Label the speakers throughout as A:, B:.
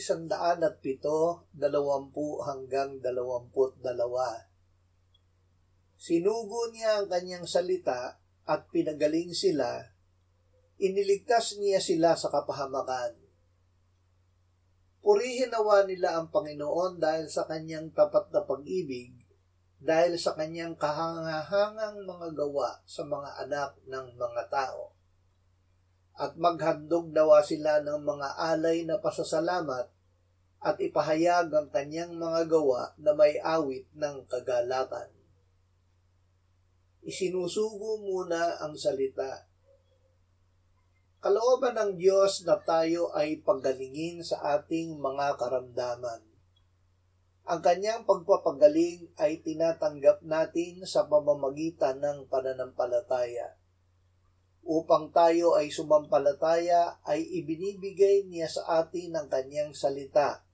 A: 107:20-22. Sinugo niya ang kanyang salita at pinagaling sila, iniligtas niya sila sa kapahamakan. Purihin nawa nila ang Panginoon dahil sa kanyang tapat na pag-ibig, dahil sa kanyang kahangahangang mga gawa sa mga anak ng mga tao. At maghandog nawa sila ng mga alay na pasasalamat at ipahayag ang kanyang mga gawa na may awit ng kagalakan. Isinusugo muna ang salita. Kalooban ng Diyos na tayo ay pagalingin sa ating mga karamdaman. Ang kanyang pagpapagaling ay tinatanggap natin sa pamamagitan ng pananampalataya. Upang tayo ay sumampalataya ay ibinibigay niya sa atin ang kanyang salita.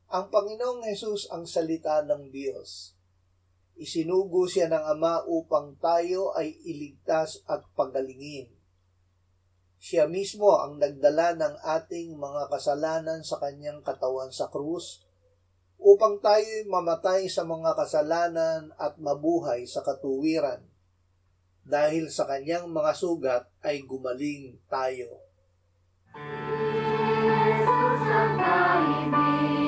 A: Ang Panginoong Hesus ang salita ng Diyos. Isinugo siya ng Ama upang tayo ay iligtas at pagalingin. Siya mismo ang nagdala ng ating mga kasalanan sa kanyang katawan sa krus, upang tayo'y mamatay sa mga kasalanan at mabuhay sa katuwiran. Dahil sa kanyang mga sugat ay gumaling tayo.
B: Jesus ang kaibig.